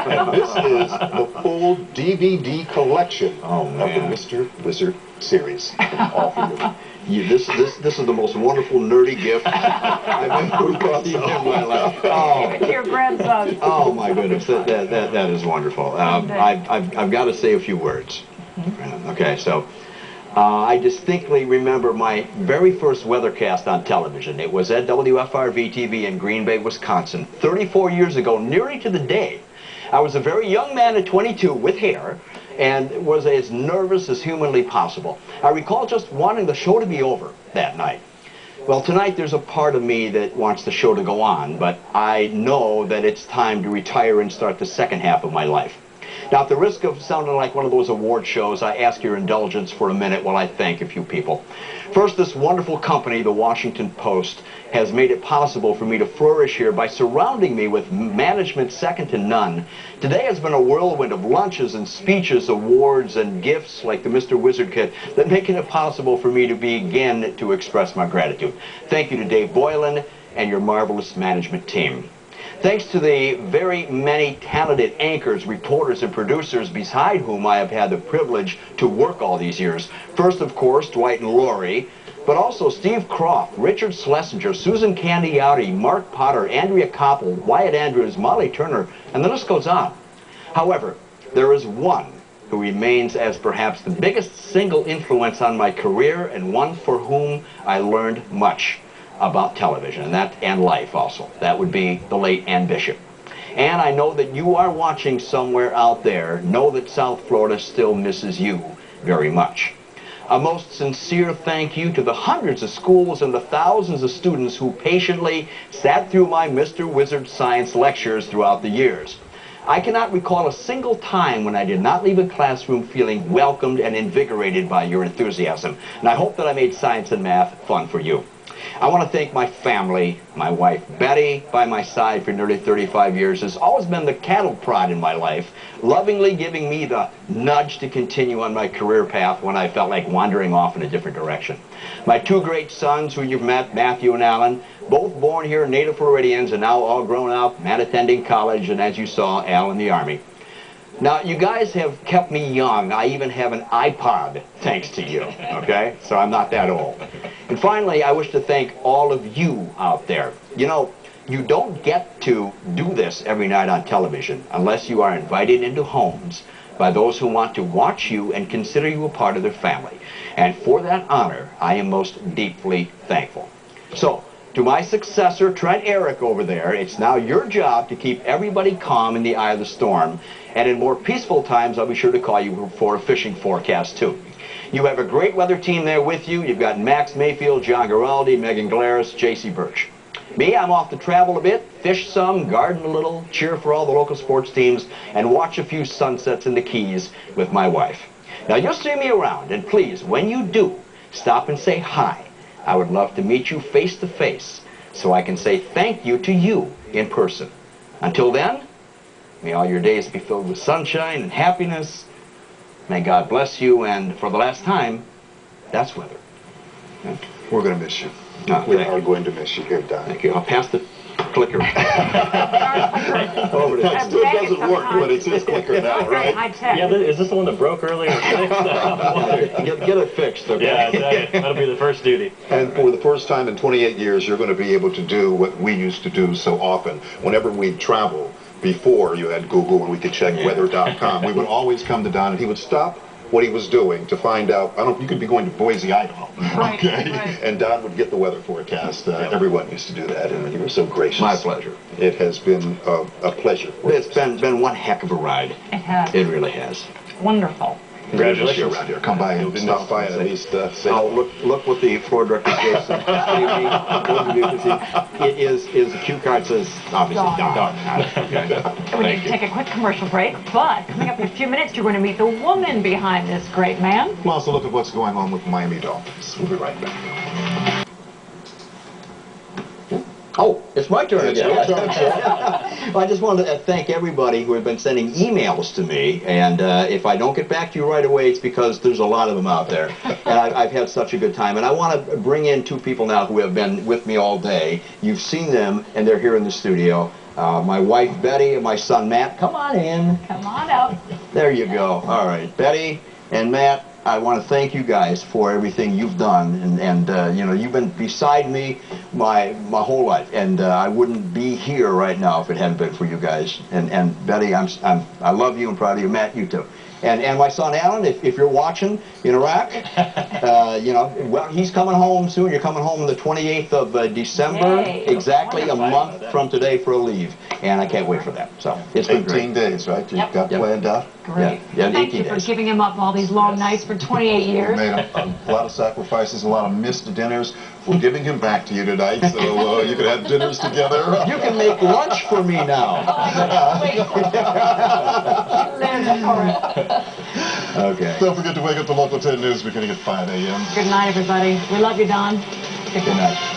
This is the full DVD collection of the Mr. Wizard series. All for you. This is the most wonderful nerdy gift I've ever received in my life. Give it to your grandson. Oh my goodness, that is wonderful. I've got to say a few words. Okay, so I distinctly remember my very first weathercast on television. It was at WFRV-TV in Green Bay, Wisconsin, 34 years ago, nearly to the day. I was a very young man at 22 with hair and was as nervous as humanly possible. I recall just wanting the show to be over that night. Well, tonight there's a part of me that wants the show to go on, but I know that it's time to retire and start the second half of my life. Now, at the risk of sounding like one of those award shows, I ask your indulgence for a minute while I thank a few people. First, this wonderful company, the Washington Post, has made it possible for me to flourish here by surrounding me with management second to none. Today has been a whirlwind of lunches and speeches, awards, and gifts like the Mr. Wizard kit that making it possible for me to begin to express my gratitude. Thank you to Dave Boylan and your marvelous management team. Thanks to the very many talented anchors, reporters, and producers beside whom I have had the privilege to work all these years. First, of course, Dwight and Laurie, but also Steve Croft, Richard Schlesinger, Susan Candiati, Mark Potter, Andrea Koppel, Wyatt Andrews, Molly Turner, and the list goes on. However, there is one who remains as perhaps the biggest single influence on my career and one for whom I learned much about television and life also. That would be the late Ann Bishop. And I know that you are watching somewhere out there. Know that South Florida still misses you very much. A most sincere thank you to the hundreds of schools and the thousands of students who patiently sat through my Mr. Wizard science lectures throughout the years. I cannot recall a single time when I did not leave a classroom feeling welcomed and invigorated by your enthusiasm. And I hope that I made science and math fun for you. I want to thank my family, my wife Betty, by my side for nearly 35 years, has always been the cattle prod in my life, lovingly giving me the nudge to continue on my career path when I felt like wandering off in a different direction. My two great sons, who you've met, Matthew and Alan, both born here, native Floridians, and now all grown up, Matt attending college, and as you saw, Al in the Army. Now, you guys have kept me young. I even have an iPod, thanks to you, okay? So I'm not that old. And finally, I wish to thank all of you out there. You know, you don't get to do this every night on television unless you are invited into homes by those who want to watch you and consider you a part of their family. And for that honor, I am most deeply thankful. So, to my successor, Trent Eric over there, it's now your job to keep everybody calm in the eye of the storm. And in more peaceful times, I'll be sure to call you for a fishing forecast, too. You have a great weather team there with you. You've got Max Mayfield, John Garaldi, Megan Glaris, J.C. Birch. Me, I'm off to travel a bit, fish some, garden a little, cheer for all the local sports teams, and watch a few sunsets in the Keys with my wife. Now, you'll see me around, and please, when you do, stop and say hi. I would love to meet you face to face so I can say thank you to you in person. Until then, may all your days be filled with sunshine and happiness. May God bless you, and for the last time, that's weather. Yeah. We're going to miss you. We are going to miss you here, Don. Thank you. I'll pass the clicker. Over to it still doesn't work, but it's his clicker now, right? Yeah, is this the one that broke earlier? Get it fixed, okay? Yeah, that'll be the first duty. And for the first time in 28 years, you're going to be able to do what we used to do so often. Whenever we'd travel, before you had Google and we could check weather.com, we would always come to Don and he would stop what he was doing to find out, you could be going to Boise, Idaho, okay? Right. And Don would get the weather forecast. Everyone used to do that, and you were so gracious. My pleasure. It has been a pleasure. It's been one heck of a ride. It has. It really has. Wonderful. Congratulations. Around here. Come by and stop by and at least say. Oh, look what the floor director Jason. It is the cue card says obviously Don. We need to take a quick commercial break, but coming up in a few minutes, you're going to meet the woman behind this great man. We'll also look at what's going on with the Miami Dolphins. We'll be right back. Oh, it's my turn again. Well, I just wanted to thank everybody who have been sending emails to me, and if I don't get back to you right away, it's because there's a lot of them out there, and I've had such a good time. And I want to bring in two people now who have been with me all day. You've seen them, and they're here in the studio. my wife Betty and my son Matt. Come on in. Come on out. There you go. All right, Betty and Matt, I want to thank you guys for everything you've done, and you know, you've been beside me my whole life, and I wouldn't be here right now if it hadn't been for you guys. And Betty, I love you and proud of you. Matt, you too. And my son Alan, if you're watching in Iraq, you know, well, he's coming home soon. You're coming home on the 28th of December, Yay. exactly a month from today for a leave, and I can't wait for that. So it's been 18 great. days, right? You've Yep. got planned out. Great. Yeah, Thank 18 you for days. giving him up all these long nights for 28 years. Made a lot of sacrifices, a lot of missed dinners. We're giving him back to you tonight, so you can have dinners together. You can make lunch for me now. Okay. Don't forget to wake up to Local 10 News beginning at 5 a.m. Good night, everybody. We love you, Don. Good night.